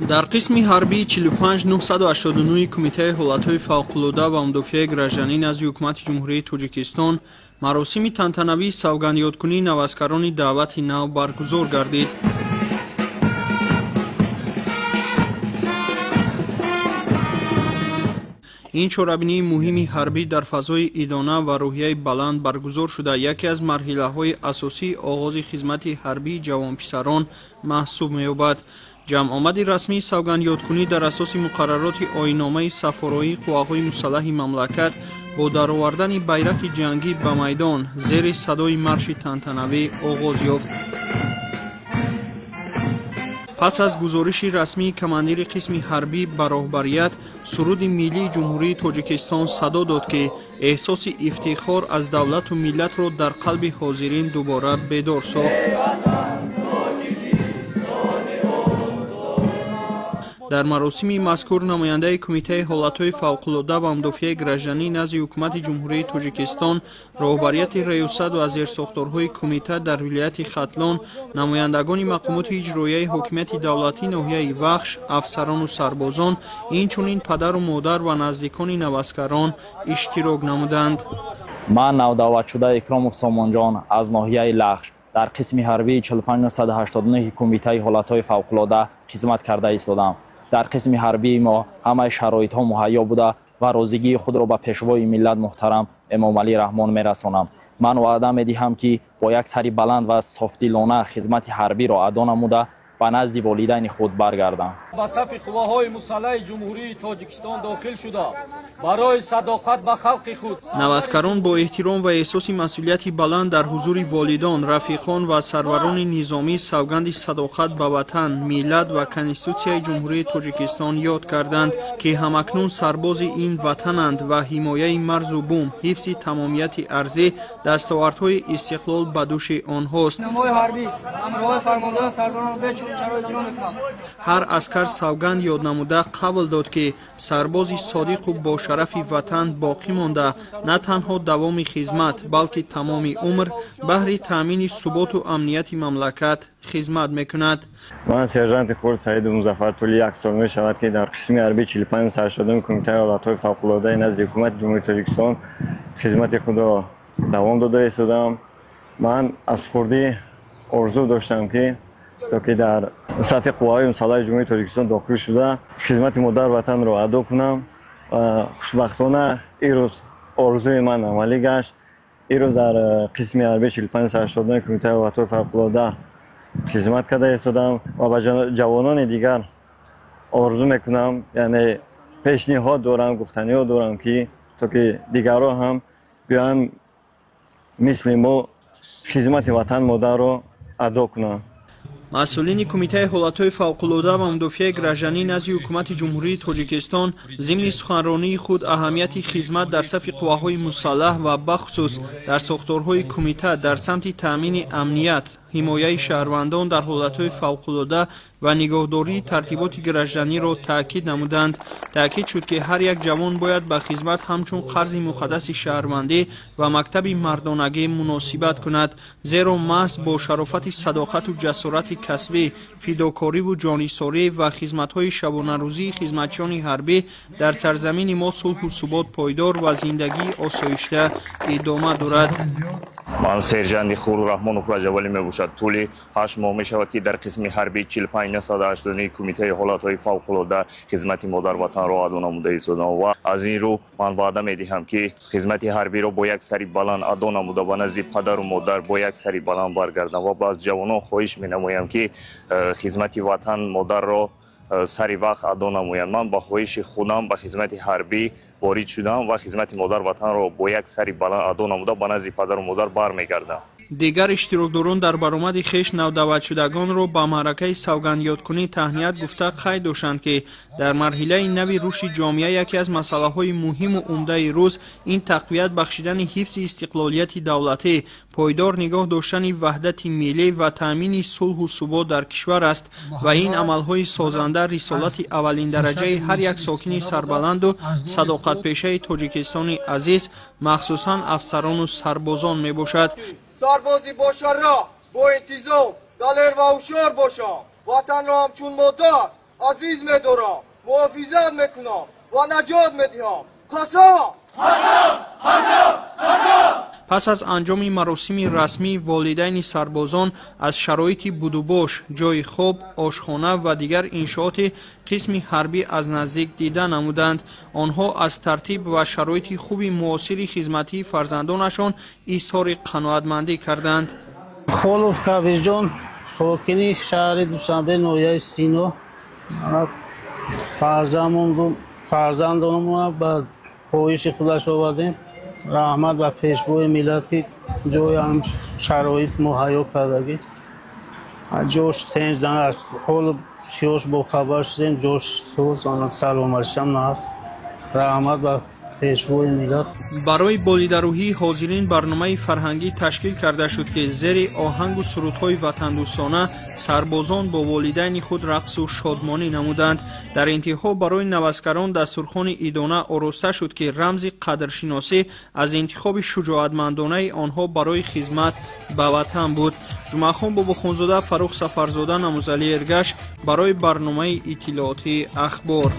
дар қисми ҳарбии 45989 Кумитаи ҳолатҳои фавқулода ва мудофиаи гражданӣ назди ҳукумати ҷумҳурии Тоҷикистон маросими тантанавии савгандёткунии навазкарони даъвати нав баргузор гардид. ин чорабинии муҳими ҳарбӣ дар фазои идона ва рӯҳияи баланд баргузор шуда яке аз марҳилаҳои асосии оғози хизмати ҳарбии ҷавонписарон маҳсуб меёбад. ҷамъомади расмии савгандёткунӣ дар асоси муқаррароти оинномаи сафороии қувваҳои мусаллаҳи мамлакат бо даровардани байрақи ҷангӣ ба майдон зери садои марши тантанавӣ оғоз ёфт. пас аз гузориши расмии командири қисми ҳарбӣ ба роҳбарият, суруди миллии ҷумҳурии Тоҷикистон садо дод ки эҳсоси ифтихор аз давлату миллатро дар қалби ҳозирин дубора бедор сохт. дар маросими мазкур намояндаи Кумитаи ҳолатҳои фавқулода ва мудофиаи гражданӣ назди ҳукумати ҷумҳурии Тоҷикистон, роҳбарияти раёсат ва зерсохторҳои кумита дар вилояти Хатлон, намояндагони мақомоти иҷроияи ҳокимияти давлатии ноҳияи Вахш, афсарону сарбозон, инчунин падару модар ва наздикони навазкарон иштирок намуданд. ман навдаъватшуда Икромов Сомонҷон аз ноҳияи Лахш дар қисми ҳарбии 45989 Кумитаи ҳолатҳои фавқулода хизмат карда истодам. дар қисми ҳарбии мо ҳамаи шароитҳо муҳайё буда ва розигии худро ба пешвои миллат муҳтарам Эмомалӣ Раҳмон мерасонам. ман ваъда медиҳам ки бо як сари баланд ва софтдилона хизмати ҳарбиро адо намуда ба назди волидайни худ баргардам. ба сафи қувваҳои мусаллаҳи ҷумҳурии Тоҷикистон дохил шуда барои садоқат ба халқи худ. навазкарон бо эҳтиром ва эҳсоси масъулияти баланд дар ҳузури волидон, рафиқон ва сарварони низомӣ савганди садоқат ба ватан, миллат ва Конститутсияи ҷумҳурии Тоҷикистон ёд карданд ки ҳамакнун сарбози ин ватананд ва ҳимояи марзу бум, ҳифзи тамомияти арзӣ, дастовардҳои истиқлол ба дӯши онҳост. ҳар аскар савганд ёд намуда қабул дод ки сарбози содиқу бо шарафи ватан боқӣ монда на танҳо давоми хизмат, балки тамоми умр баҳри таъмини суботу амнияти мамлакат хизмат мекунад. ман сержанти хурд Саиду Музаффартулӣ як сол мешавад ки дар қисми ҳарбии 4580 Кумитаи ҳолатҳои фавқулодаи назди ҳукумати ҷумҳурии Тоҷикистон хизмати худро давом дода истодам. ман аз хурдӣ орзу доштам ки то ки дар сафи қувваҳои мусаллаҳи ҷумҳурии Тоҷикистон дохил шуда хизмати модар ватанро адо кунам. хушбахтона ирӯз орзуи ман амалӣ гашт. ирӯз дар қисми ҳарбии 4580 Кумитаи ҳолатҳои фавқулода хизмат карда истодам ва ба ҷавонони дигар орзу мекунам, яъне пешниҳод дорам, гуфтаниҳо дорам ки то ки дигарҳо ҳам биёянд мисли мо хизмати ватан модарро адо кунанд. масъулини Кумитаи ҳолатҳои фавқулода ва мудофиаи гражданӣ назди ҳукумати ҷумҳурии Тоҷикистон зимни суханронии худ аҳамияти хизмат дар сафи қувваҳои мусаллаҳ ва бахусус дар сохторҳои кумита дар самти таъмини амният, ҳимояи шаҳрвандон дар ҳолатҳои фавқулода ва нигоҳдории тартиботи гражданиро таъкид намуданд. таъкид шуд ки ҳар як ҷавон бояд ба хизмат ҳамчун қарзи муқаддаси шаҳрвандӣ ва мактаби мардонагӣ муносибат кунад, зеро маҳз бо шарофати садоқату ҷасорати касбӣ, фидокориву ҷонисорӣ ва хизматҳои шабонарӯзии хизматчиёни ҳарбӣ дар сарзамини мо сулҳу субот пойдор ва зиндагии осоишта идома дорад. ман сержанти Хурд Раҳмонов Раҷабалӣ мебошад. тӯли 8 моҳ мешавад ки дар қисми ҳарбии 45980 Кумитаи ҳолатҳои фавқулода хизмати модар ватанро адо намуда истодам ва аз ин рӯ ман ваъда медиҳам ки хизмати ҳарбиро бо як сари баланд адо намуда ба назди падару модар бо як сари баланд баргардам ва ба аз ҷавонон хоҳиш менамоям ки хизмати ватан модарро сари вақт адо намоянд. ман ба хоҳиши худам ба хизмати ҳарбӣ ворид шудам ва хизмати модар ватанро бо як сари баланд адо намуда ба назди падару модар бармегардам. дигар иштирокдорон дар баромади хеш навдаъватшудагонро ба маъракаи савгандёткунӣ таҳният гуфта қайд доштанд ки дар марҳилаи нави рушди ҷомеа яке аз масъалаҳои муҳиму умдаи рӯз ин тақвият бахшидани ҳифзи истиқлолияти давлатӣ, пойдор нигоҳ доштани ваҳдати миллӣ ва таъмини сулҳу субот дар кишвар аст ва ин амалҳои созанда рисолати аввалиндараҷаи ҳар як сокини сарбаланду садоқатпешаи Тоҷикистони азиз, махсусан афсарону сарбозон мебошад. سربازی باشد را با انتظام دلیر و هوشیار باشم وطن را همچون مادر عزیز می‌دارم محافظت میکنم و نجات میدهم. قسم. پس از انجام مراسم رسمی والدین سربازان از شرایط بودوباش، جای خواب، آشخانه و دیگر انشاءات قسم حربی از نزدیک دیده نمودند. آنها از ترتیب و شرایط خوب معاصر خدمتی فرزندانشان اظهار قناعتمندی کردند. خولوف کابیجان ساکنی شهر دوشنبه نویه سینو فرزندانمون به پایش خودش آوردیم. رحمت و پیشبوی ملتی جای هم شرایط مهیا کردگی جوش تنج دن از حال شیوش با خبر شدیم جوش سوز آن سلامتش هم نهست. رحمت و پیشبوی ملت. برای بالیدروهی حاضرین برنامه فرهنگی تشکیل کرده شد که زیر آهنگ و سرودهای وطندوستانه سربازان با والدین خود رقص و شادمانی نمودند. در انتها برای نوزگران دسترخوان عیدانه آراسته شد که رمز قدرشناسی از انتخاب شجاعتمندانه آنها برای خدمت به وطن بود. جمعه خان باباخانزاده، فروخ سفرزاده، نموزعلی ارگش برای برنامه اطلاعاتی اخبار.